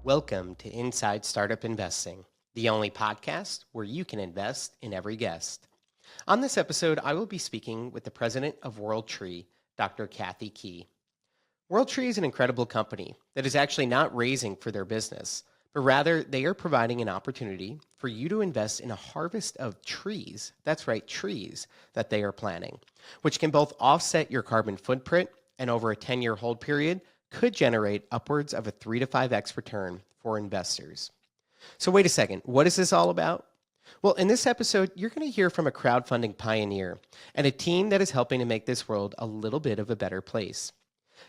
Welcome to Inside Startup Investing, the only podcast where you can invest in every guest. On this episode, I will be speaking with the president of Forestry, Dr. Cathy Key. Forestry is an incredible company that is actually not raising for their business, but rather they are providing an opportunity for you to invest in a harvest of trees, that's right, trees, that they are planting, which can both offset your carbon footprint and over a 10-year hold period could generate upwards of a 3 to 5x return for investors. So wait a second, what is this all about? Well, in this episode, you're going to hear from a crowdfunding pioneer and a team that is helping to make this world a little bit of a better place.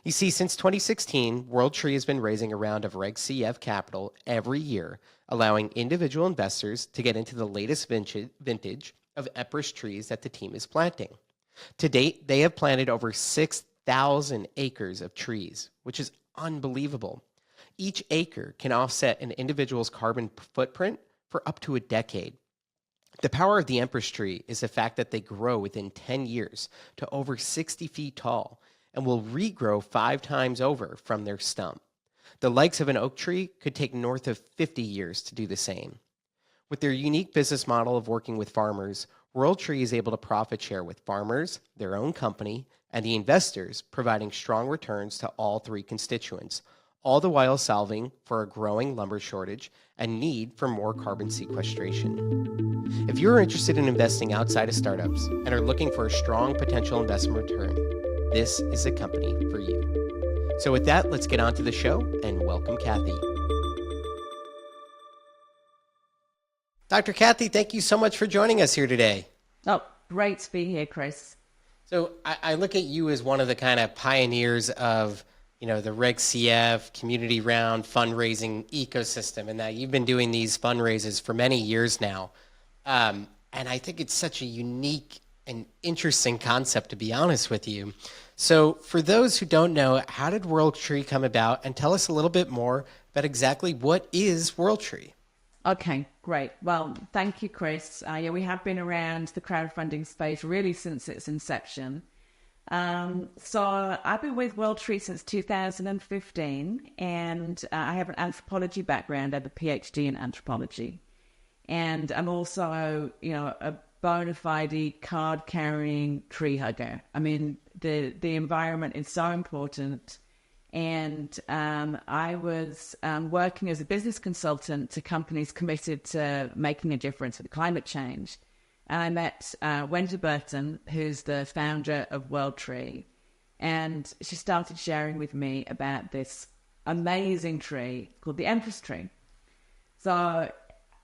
You see, since 2016, Forestry has been raising a round of Reg CF capital every year, allowing individual investors to get into the latest vintage of Empress trees that the team is planting. To date, they have planted over 6,000 acres of trees, which is unbelievable. Each acre can offset an individual's carbon footprint for up to a decade. The power of the Empress tree is the fact that they grow within 10 years to over 60 feet tall and will regrow 5 times over from their stump. The likes of an oak tree could take north of 50 years to do the same. With their unique business model of working with farmers, Forestry is able to profit share with farmers, their own company, and the investors, providing strong returns to all three constituents, all the while solving for a growing lumber shortage and need for more carbon sequestration. If you're interested in investing outside of startups and are looking for a strong potential investment return, this is a company for you. So with that, let's get on to the show and welcome Cathy. Dr. Cathy, thank you so much for joining us here today. Oh, great to be here, Chris. So I look at you as one of the kind of pioneers of, the Reg CF community round fundraising ecosystem, and that you've been doing these fundraisers for many years now. And I think it's such a unique and interesting concept, to be honest with you. So for those who don't know, how did Forestry come about? And tell us a little bit more about exactly what is Forestry. Okay, great. Well, thank you, Chris. We have been around the crowdfunding space really since its inception. So I've been with Forestry since 2015, and I have an anthropology background. I have a PhD in anthropology. And I'm also, a bona fide card-carrying tree hugger. I mean, the environment is so important. And I was working as a business consultant to companies committed to making a difference with climate change. And I met Wendy Burton, who's the founder of Forestry, and she started sharing with me about this amazing tree called the Empress tree. So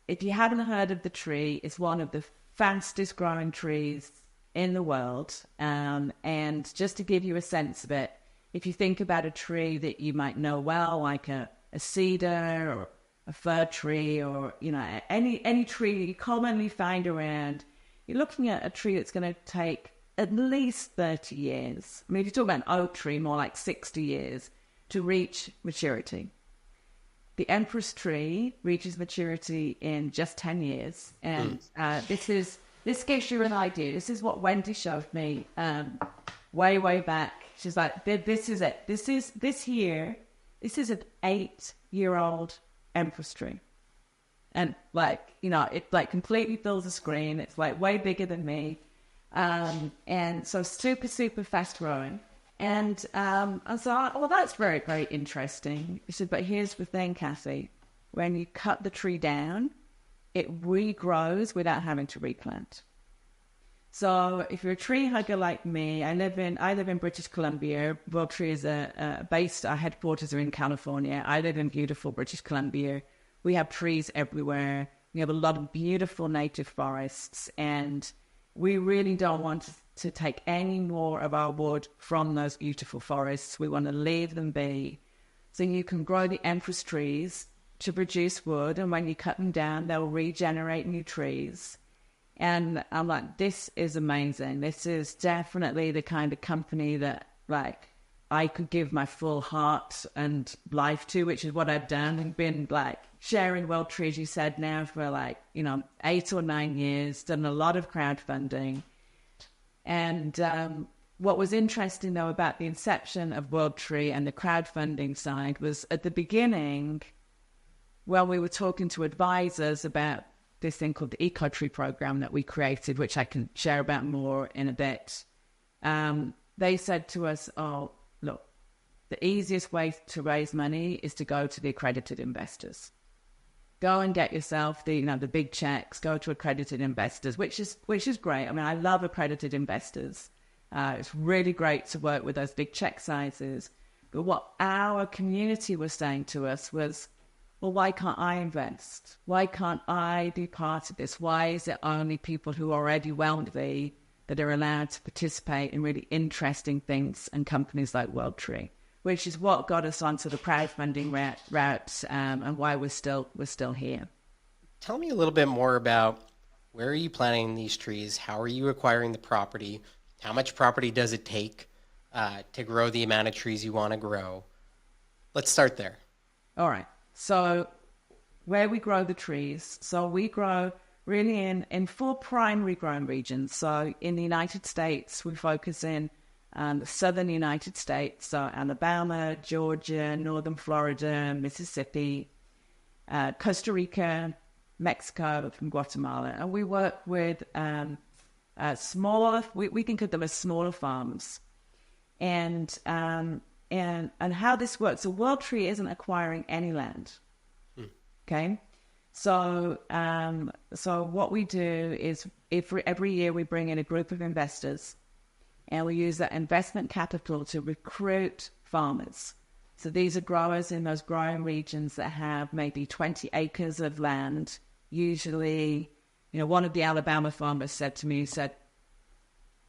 if you haven't heard of the tree, it's one of the fastest growing trees in the world. And just to give you a sense of it, if you think about a tree that you might know well, like a cedar or a fir tree or, any tree you commonly find around, you're looking at a tree that's going to take at least 30 years. I mean, if you talk about an oak tree, more like 60 years to reach maturity. The Empress tree reaches maturity in just 10 years. And this gives you an idea. This is what Wendy showed me way back. She's like, this is it. This is an 8-year-old Empress tree. And it completely fills the screen. It's way bigger than me. And so super fast growing. And I thought, well, that's very, very interesting. She said, but here's the thing, Cathy. When you cut the tree down, it regrows without having to replant. So if you're a tree hugger like me, I live in British Columbia. Forestry is our headquarters are in California. I live in beautiful British Columbia. We have trees everywhere. We have a lot of beautiful native forests, and we really don't want to take any more of our wood from those beautiful forests. We want to leave them be. So you can grow the Empress trees to produce wood, and when you cut them down, they'll regenerate new trees. And I'm like, this is amazing. This is definitely the kind of company that, I could give my full heart and life to, which is what I've done. I've been, sharing Forestry, as you said, now for, 8 or 9 years, done a lot of crowdfunding. And what was interesting, though, about the inception of Forestry and the crowdfunding side was, at the beginning, when we were talking to advisors about this thing called the Eco Tree program that we created, which I can share about more in a bit, they said to us, oh, look, the easiest way to raise money is to go to the accredited investors. Go and get yourself the big checks, go to accredited investors, which is great. I mean, I love accredited investors. It's really great to work with those big check sizes. But what our community was saying to us was, well, why can't I invest? Why can't I be part of this? Why is it only people who are already wealthy that are allowed to participate in really interesting things and companies like World Tree? Which is what got us onto the crowdfunding route and why we're still here. Tell me a little bit more about where are you planting these trees? How are you acquiring the property? How much property does it take to grow the amount of trees you want to grow? Let's start there. All right. So where we grow the trees, so we grow really in 4 primary growing regions. So in the United States, we focus in the southern United States, so Alabama, Georgia, northern Florida, Mississippi, Costa Rica, Mexico, and Guatemala. And we work with smaller, we think of them as smaller farms. And how this works, so World Tree isn't acquiring any land. Okay? So what we do is every year we bring in a group of investors, and we use that investment capital to recruit farmers. So these are growers in those growing regions that have maybe 20 acres of land. Usually, one of the Alabama farmers said to me,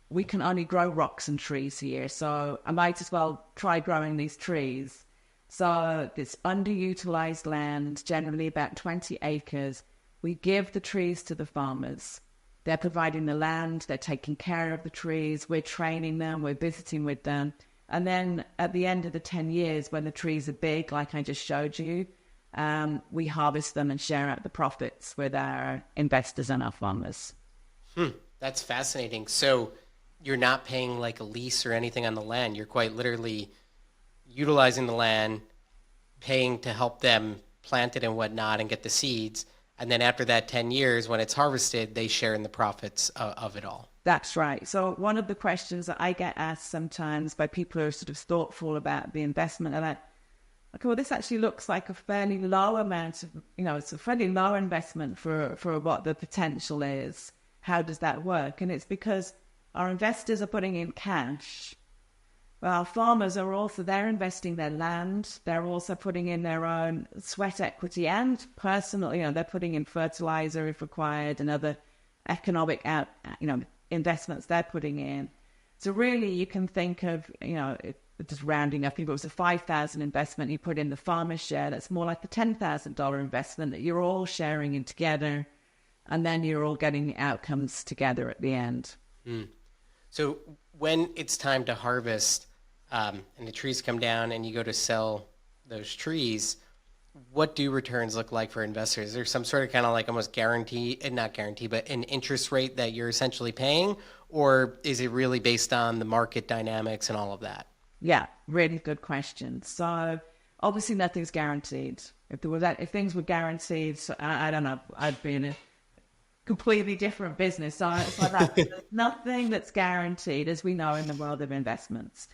we can only grow rocks and trees here, so I might as well try growing these trees. So this underutilized land, generally about 20 acres, we give the trees to the farmers. They're providing the land, they're taking care of the trees, we're training them, we're visiting with them. And then at the end of the 10 years, when the trees are big, like I just showed you, we harvest them and share out the profits with our investors and our farmers. That's fascinating. So you're not paying like a lease or anything on the land. You're quite literally utilizing the land, paying to help them plant it and whatnot and get the seeds. And then after that 10 years, when it's harvested, they share in the profits of it all. That's right. So one of the questions that I get asked sometimes by people who are sort of thoughtful about the investment are like, okay, well, this actually looks like a fairly low amount of, it's a fairly low investment for what the potential is. How does that work? And it's because our investors are putting in cash. Well, our farmers are also, they're investing their land. They're also putting in their own sweat equity and personal, they're putting in fertilizer if required and other economic, investments they're putting in. So really you can think of, just rounding up, if it was a $5,000 investment, you put in the farmer's share, that's more like the $10,000 investment that you're all sharing in together. And then you're all getting the outcomes together at the end. So when it's time to harvest, and the trees come down and you go to sell those trees, what do returns look like for investors? Is there some sort of kind of like almost not guarantee, but an interest rate that you're essentially paying? Or is it really based on the market dynamics and all of that? Yeah, really good question. So obviously nothing's guaranteed. If things were guaranteed, I don't know, I'd be in a completely different business. So there's nothing that's guaranteed, as we know in the world of investments.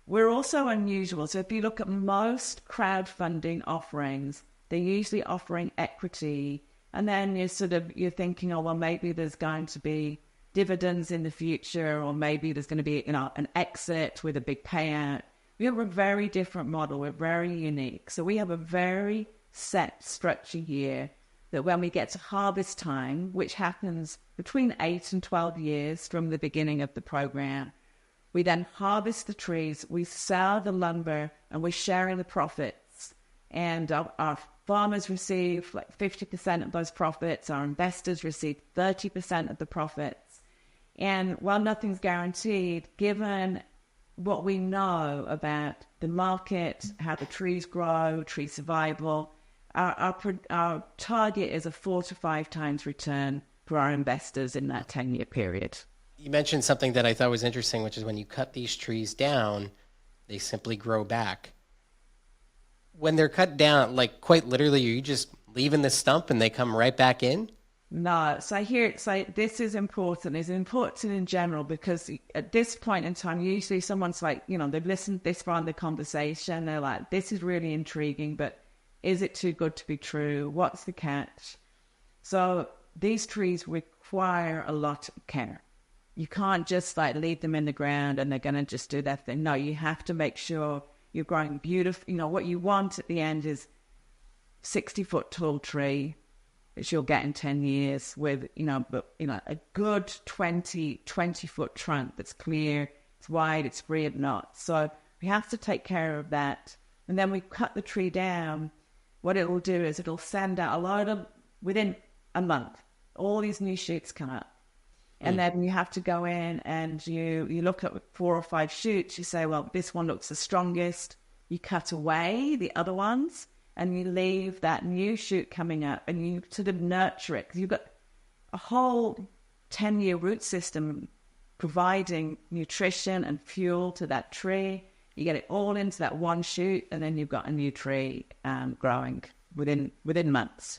We're also unusual. So if you look at most crowdfunding offerings, they're usually offering equity. And then you're thinking, oh, well, maybe there's going to be dividends in the future, or maybe there's going to be, an exit with a big payout. We have a very different model. We're very unique. So we have a very set structure here that when we get to harvest time, which happens between 8 and 12 years from the beginning of the program, we then harvest the trees, we sell the lumber, and we're sharing the profits. And our farmers receive like 50% of those profits. Our investors receive 30% of the profits. And while nothing's guaranteed, given what we know about the market, how the trees grow, tree survival, our target is a 4 to 5 times return for our investors in that 10-year period. You mentioned something that I thought was interesting, which is when you cut these trees down, they simply grow back. When they're cut down, like quite literally, are you just leaving the stump and they come right back in? No, so here, so this is important. It's important in general because at this point in time, usually someone's like, they've listened this far in the conversation. They're like, this is really intriguing, but is it too good to be true? What's the catch? So these trees require a lot of care. You can't just like leave them in the ground and they're going to just do that thing. No, you have to make sure you're growing beautiful. What you want at the end is 60-foot tall tree, which you'll get in 10 years with, a good 20-foot trunk that's clear, it's wide, it's free of knots. So we have to take care of that. And then we cut the tree down. What it will do is it'll send out within a month, all these new shoots come up. And then you have to go in and you look at 4 or 5 shoots. You say, well, this one looks the strongest. You cut away the other ones and you leave that new shoot coming up and you sort of nurture it. Because you've got a whole 10-year root system providing nutrition and fuel to that tree. You get it all into that one shoot and then you've got a new tree growing within months.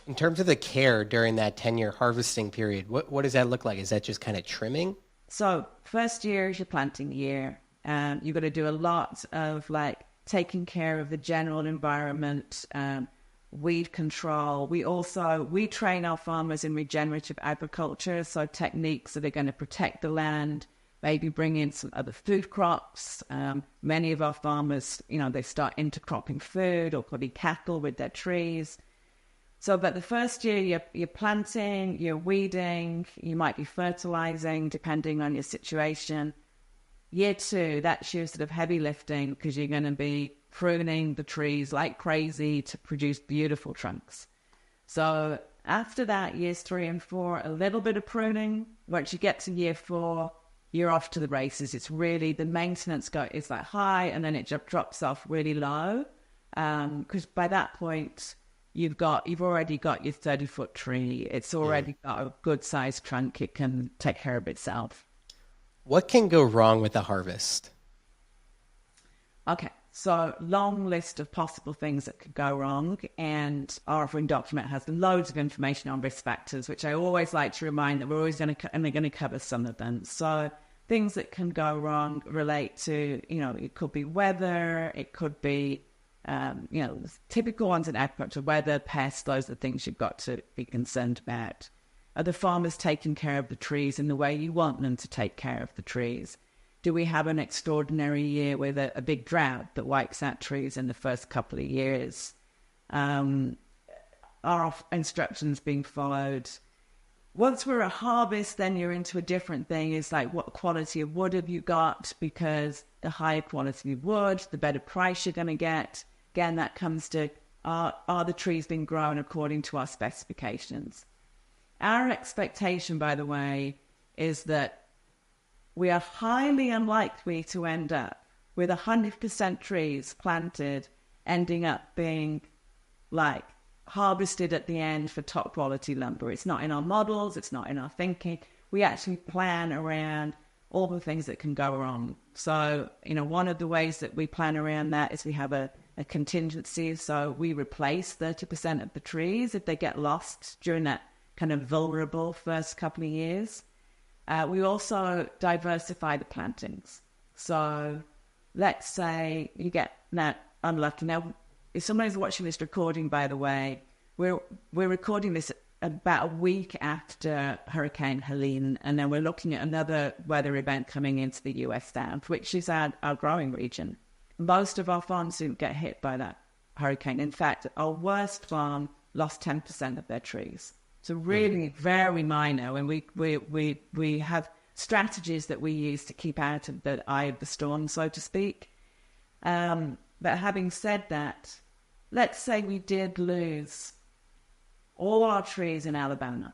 In terms of the care during that 10-year harvesting period, what does that look like? Is that just kind of trimming? So first year is your planting year. You've got to do a lot of like taking care of the general environment, weed control. We train our farmers in regenerative agriculture, so techniques that are going to protect the land, maybe bring in some other food crops. Many of our farmers, they start intercropping food or putting cattle with their trees. So, but the first year you're planting, you're weeding, you might be fertilizing, depending on your situation. Year 2, that's your sort of heavy lifting because you're going to be pruning the trees like crazy to produce beautiful trunks. So after that, years 3 and 4, a little bit of pruning. Once you get to year 4, you're off to the races. It's really, the maintenance is like high and then it drops off really low. Because by that point, you've already got your 30-foot tree. It's already got a good sized trunk. It can take care of itself. What can go wrong with the harvest? Okay, so long list of possible things that could go wrong, and our offering document has loads of information on risk factors, which I always like to remind that we're always going to cover some of them. So things that can go wrong relate to, it could be weather, it could be, typical ones in agriculture, weather, pests, those are the things you've got to be concerned about. Are the farmers taking care of the trees in the way you want them to take care of the trees? Do we have an extraordinary year with a big drought that wipes out trees in the first couple of years? Are instructions being followed? Once we're at harvest, then you're into a different thing. It's like, what quality of wood have you got? Because the higher quality of wood, the better price you're going to get. Again, that comes to, are the trees being grown according to our specifications? Our expectation, by the way, is that we are highly unlikely to end up with 100% trees planted ending up being like harvested at the end for top quality lumber. It's not in our models. It's not in our thinking. We actually plan around all the things that can go wrong. So, one of the ways that we plan around that is we have a contingency. So we replace 30% of the trees if they get lost during that kind of vulnerable first couple of years. We also diversify the plantings. So let's say you get that unlucky. Now, if somebody's watching this recording, by the way, we're recording this about a week after Hurricane Helene, and then we're looking at another weather event coming into the US South, which is our growing region. Most of our farms didn't get hit by that hurricane. In fact, our worst farm lost 10% of their trees. So really very minor, and we have strategies that we use to keep out of the eye of the storm, so to speak. But having said that, let's say we did lose all our trees in Alabama.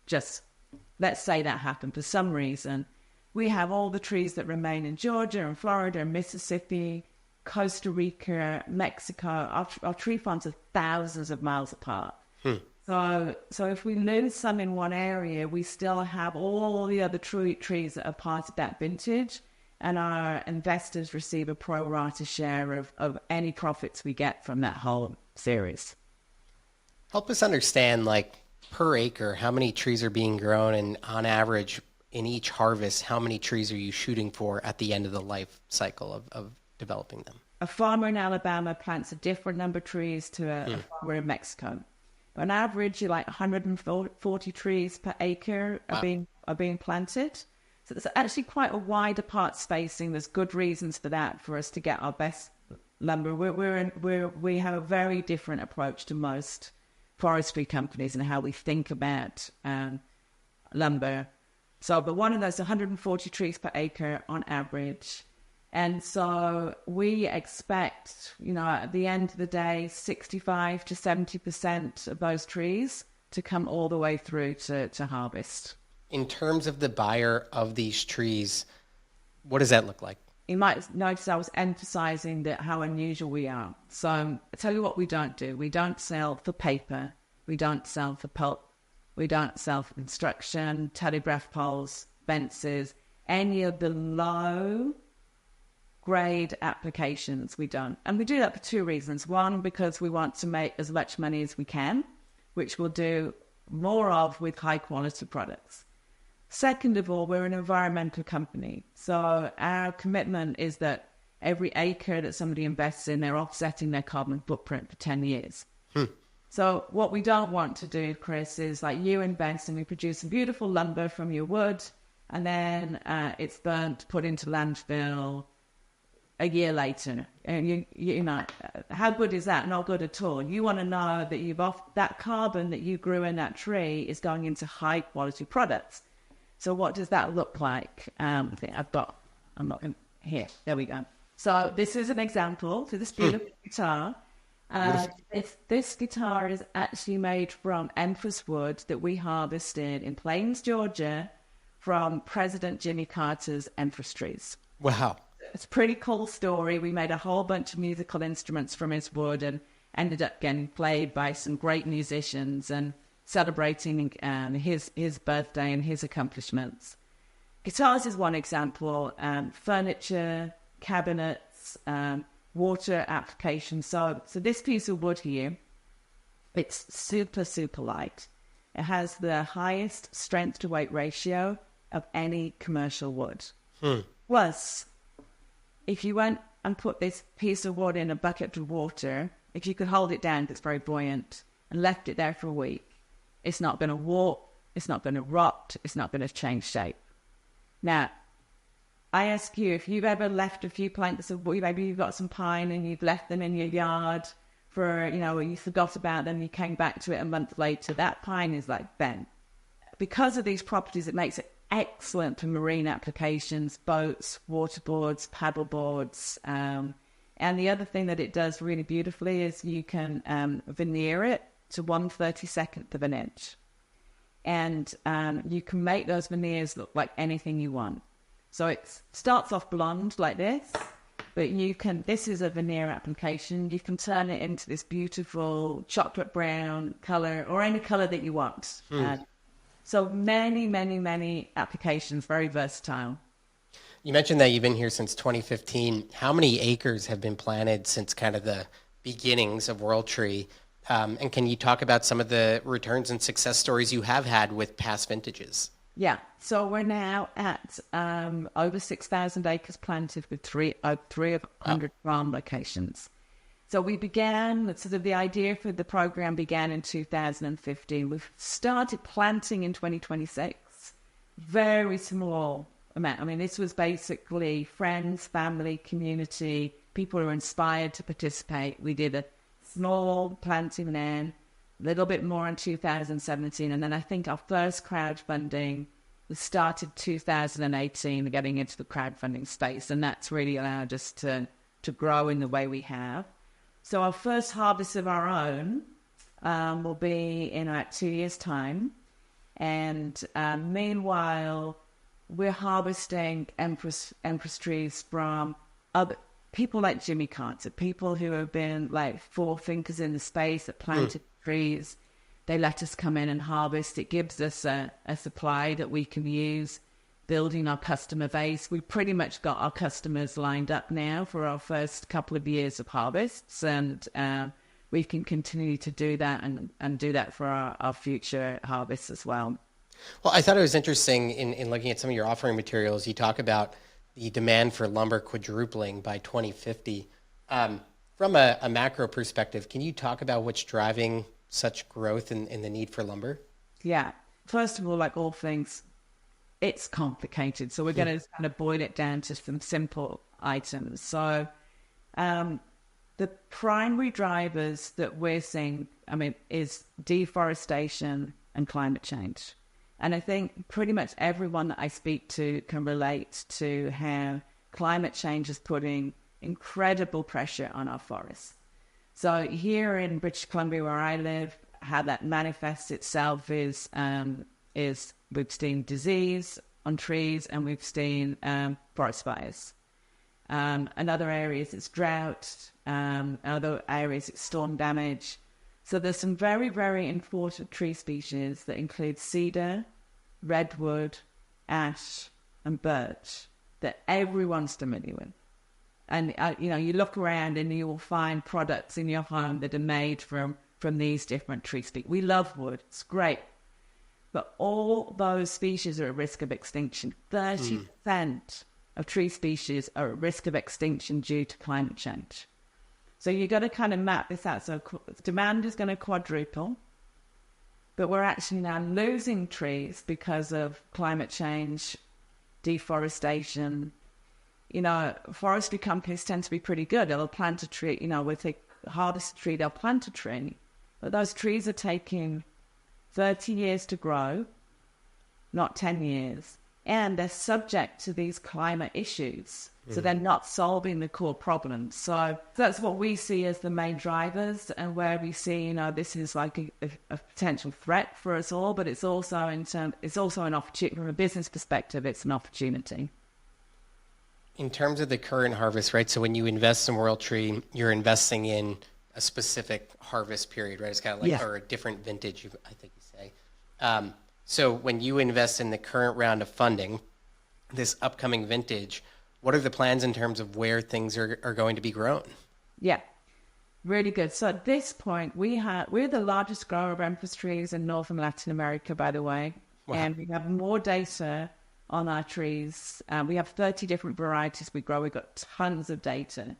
Just let's say that happened for some reason. We have all the trees that remain in Georgia and Florida and Mississippi, Costa Rica, Mexico. Our tree farms are thousands of miles apart. So if we lose some in one area, we still have all the other trees that are part of that vintage, and our investors receive a pro rata share of any profits we get from that whole series. Help us understand, like, per acre, how many trees are being grown, and on average, in each harvest, how many trees are you shooting for at the end of the life cycle of developing them? A farmer in Alabama plants a different number of trees to a farmer in Mexico. But on average, like 140 trees per acre are being planted. So there's actually quite a wide apart spacing. There's good reasons for that, for us to get our best lumber. We have a very different approach to most forestry companies and how we think about lumber. So, but one of those 140 trees per acre on average. And so we expect, at the end of the day, 65 to 70% of those trees to come all the way through to harvest. In terms of the buyer of these trees, what does that look like? You might notice I was emphasizing how unusual we are. So I'll tell you what we don't do. We don't sell for paper. We don't sell for pulp. We don't sell for construction, telegraph poles, fences, any of the low grade applications we don't. And we do that for two reasons. One, because we want to make as much money as we can, which we'll do more of with high quality products. Second of all, we're an environmental company. So our commitment is that every acre that somebody invests in, they're offsetting their carbon footprint for 10 years. So what we don't want to do, Chris, is like you invest and we produce some beautiful lumber from your wood, and then it's burnt, put into landfill a year later. And you know, how good is that? Not good at all. You want to know that that carbon that you grew in that tree is going into high quality products. So what does that look like? I'm not in here. There we go. So this is an example. So this beautiful guitar. This guitar is actually made from Empress wood that we harvested in Plains, Georgia, from President Jimmy Carter's Empress trees. Wow. It's a pretty cool story. We made a whole bunch of musical instruments from his wood and ended up getting played by some great musicians and celebrating his birthday and his accomplishments. Guitars is one example. Furniture, cabinets, water application. So this piece of wood here, it's super, super light. It has the highest strength to weight ratio of any commercial wood. Plus, if you went and put this piece of wood in a bucket of water, if you could hold it down, it's very buoyant, and left it there for a week, it's not going to warp, it's not going to rot, it's not going to change shape. Now, I ask you, if you've ever left a few planks of wood, maybe you've got some pine and you've left them in your yard for, you forgot about them, you came back to it a month later, that pine is like bent. Because of these properties, it makes it excellent for marine applications, boats, waterboards, paddleboards. And the other thing that it does really beautifully is you can veneer it to 1/32 of an inch. And you can make those veneers look like anything you want. So it starts off blonde like this, but this is a veneer application. You can turn it into this beautiful chocolate brown color or any color that you want. So many, many, many applications, very versatile. You mentioned that you've been here since 2015. How many acres have been planted since kind of the beginnings of World Tree? And can you talk about some of the returns and success stories you have had with past vintages? Yeah, so we're now at over 6,000 acres planted with 300 farm locations. So we began, sort of the idea for the program began in 2015. We've started planting in 2026, very small amount. I mean, this was basically friends, family, community, people who were inspired to participate. We did a small planting then, a little bit more in 2017, and then I think our first crowdfunding was started 2018, getting into the crowdfunding space, and that's really allowed us to grow in the way we have. So our first harvest of our own will be in about 2 years' time, and meanwhile, we're harvesting Empress trees from other people like Jimmy Carter, people who have been like forethinkers in the space that planted trees. They let us come in and harvest. It gives us a supply that we can use, building our customer base. We pretty much got our customers lined up now for our first couple of years of harvests, and we can continue to do that and do that for our future harvests as well. Well, I thought it was interesting in looking at some of your offering materials, you talk about the demand for lumber quadrupling by 2050. From a macro perspective, can you talk about what's driving such growth in the need for lumber? Yeah. First of all, like all things, it's complicated. So we're going to kind of boil it down to some simple items. So the primary drivers that we're seeing, is deforestation and climate change. And I think pretty much everyone that I speak to can relate to how climate change is putting incredible pressure on our forests. So here in British Columbia, where I live, how that manifests itself is we've seen disease on trees and we've seen forest fires. In other areas, it's drought. Other areas, it's storm damage. So there's some very, very important tree species that include cedar, redwood, ash, and birch that everyone's familiar with. And, you look around and you will find products in your home that are made from these different tree species. We love wood. It's great. But all those species are at risk of extinction. 30% of tree species are at risk of extinction due to climate change. So you've got to kind of map this out. So demand is going to quadruple, but we're actually now losing trees because of climate change, deforestation. Forestry companies tend to be pretty good. They'll plant a tree, with the harvest tree, they'll plant a tree, but those trees are taking 30 years to grow, not 10 years. And they're subject to these climate issues. So they're not solving the core problems. So that's what we see as the main drivers, and where we see, this is like a potential threat for us all, but it's also it's also an opportunity from a business perspective. It's an opportunity. In terms of the current harvest, right? So when you invest in World Tree, you're investing in a specific harvest period, right? It's kind of like, or a different vintage, I think you say. So when you invest in the current round of funding, this upcoming vintage, what are the plans in terms of where things are going to be grown? Yeah, really good. So at this point, we're the largest grower of Empress trees in North and Latin America, by the way. Wow. And we have more data on our trees. We have 30 different varieties we grow. We've got tons of data.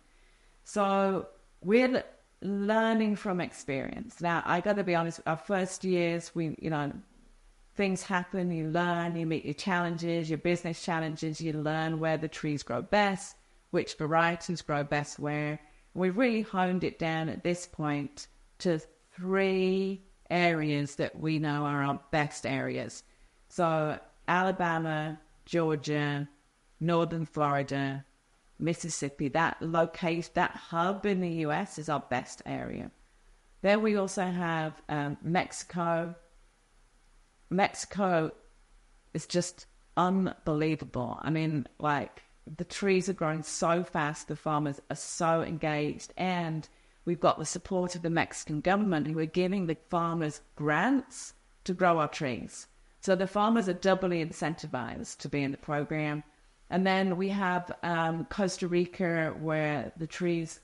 So we're learning from experience. Now, I got to be honest, our first years, things happen, you learn, you meet your challenges, your business challenges, you learn where the trees grow best, which varieties grow best where. We've really honed it down at this point to 3 areas that we know are our best areas. So Alabama, Georgia, Northern Florida, Mississippi, that hub in the US is our best area. Then we also have Mexico. Mexico is just unbelievable. The trees are growing so fast, the farmers are so engaged, and we've got the support of the Mexican government who are giving the farmers grants to grow our trees. So the farmers are doubly incentivized to be in the program. And then we have Costa Rica, where the trees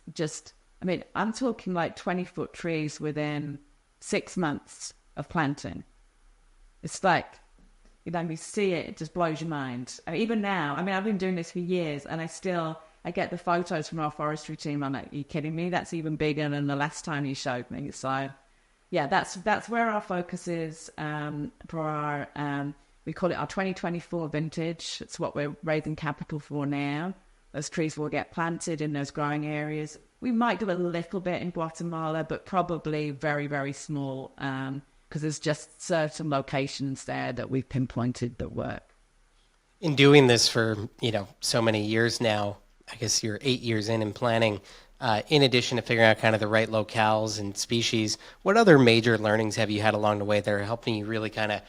I'm talking like 20-foot trees within 6 months of planting. It's like, you see it just blows your mind. Even now, I've been doing this for years, and I get the photos from our forestry team. I'm like, are you kidding me? That's even bigger than the last time you showed me. So, yeah, that's where our focus is for our, we call it our 2024 vintage. It's what we're raising capital for now. Those trees will get planted in those growing areas. We might do a little bit in Guatemala, but probably very, very small, because there's just certain locations there that we've pinpointed that work. In doing this for, so many years now, I guess you're 8 years in planning, in addition to figuring out kind of the right locales and species, what other major learnings have you had along the way that are helping you really kind of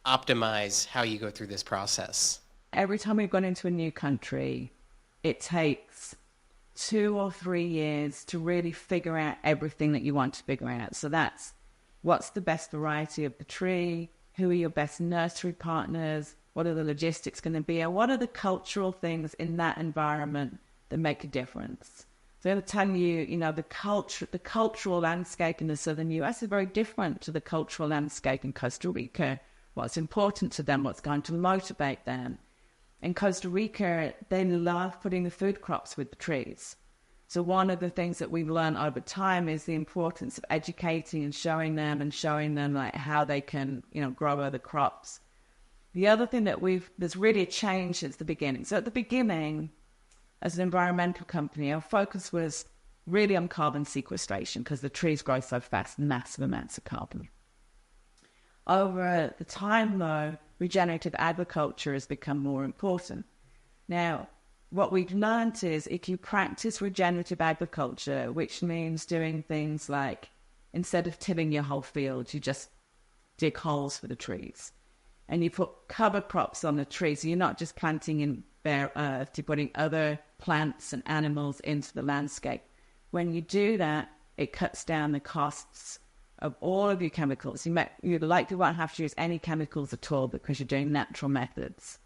optimize how you go through this process? Every time we've gone into a new country, it takes 2 or 3 years to really figure out everything that you want to figure out. So that's what's the best variety of the tree, who are your best nursery partners, what are the logistics going to be, and what are the cultural things in that environment that make a difference. So I'm going to tell you, the cultural landscape in the southern US is very different to the cultural landscape in Costa Rica. What's important to them, what's going to motivate them. In Costa Rica, they love putting the food crops with the trees. So one of the things that we've learned over time is the importance of educating and showing them like how they can, grow other crops. The other thing there's really a change since the beginning. So at the beginning, as an environmental company, our focus was really on carbon sequestration because the trees grow so fast, massive amounts of carbon. Over the time, though, regenerative agriculture has become more important. Now, what we've learned is if you practice regenerative agriculture, which means doing things like instead of tilling your whole field, you just dig holes for the trees. And you put cover crops on the trees. So you're not just planting in bare earth, you're putting other plants and animals into the landscape. When you do that, it cuts down the costs of all of your chemicals. You likely won't have to use any chemicals at all because you're doing natural methods.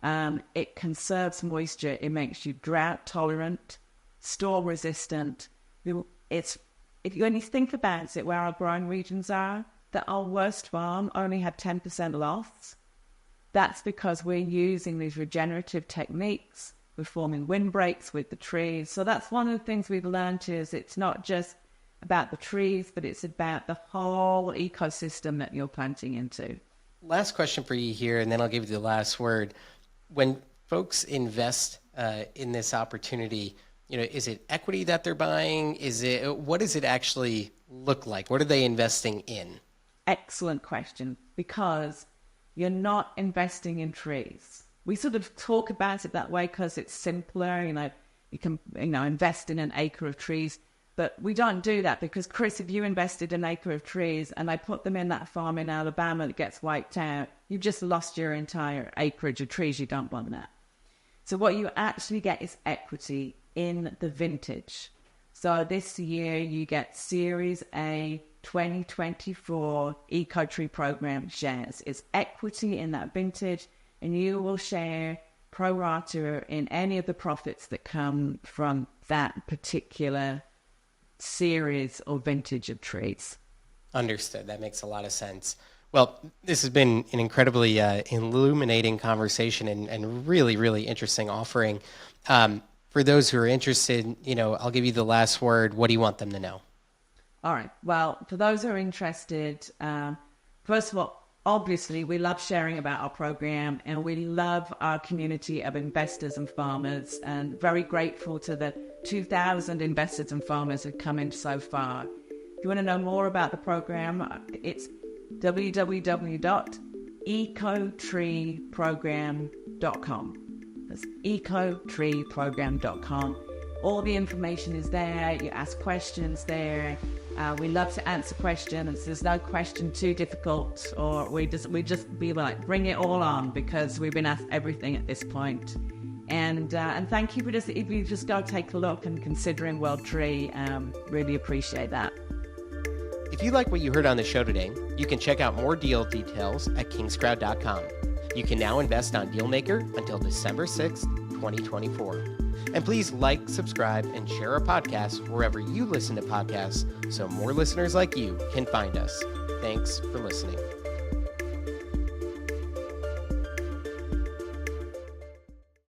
It conserves moisture. It makes you drought tolerant, storm resistant. When you think about it, where our growing regions are, that our worst farm only had 10% loss. That's because we're using these regenerative techniques. We're forming windbreaks with the trees. So that's one of the things we've learned is it's not just about the trees, but it's about the whole ecosystem that you're planting into. Last question for you here, and then I'll give you the last word. When folks invest in this opportunity, is it equity that they're buying? What does it actually look like? What are they investing in? Excellent question, because you're not investing in trees. We sort of talk about it that way because it's simpler. You can invest in an acre of trees, but we don't do that because, Chris, if you invested an acre of trees and I put them in that farm in Alabama that gets wiped out, you've just lost your entire acreage of trees. You don't want that. So what you actually get is equity in the vintage. So this year you get Series A 2024 Eco-Tree Program shares. It's equity in that vintage, and you will share pro rata in any of the profits that come from that particular series or vintage of trees. Understood. That makes a lot of sense. Well, this has been an incredibly illuminating conversation and really, really interesting offering. For those who are interested, I'll give you the last word. What do you want them to know? All right. Well, for those who are interested, first of all, obviously, we love sharing about our program and we love our community of investors and farmers, and very grateful to the 2,000 investors and farmers who've come in so far. If you want to know more about the program, it's www.ecotreeprogram.com. That's ecotreeprogram.com. All the information is there. You ask questions there. We love to answer questions. There's no question too difficult, or we just be like, bring it all on, because we've been asked everything at this point. And thank you for if you just go take a look and considering World Tree, really appreciate that. If you like what you heard on the show today, you can check out more deal details at kingscrowd.com. You can now invest on Dealmaker until December 6th, 2024. And please like, subscribe, and share our podcast wherever you listen to podcasts so more listeners like you can find us. Thanks for listening.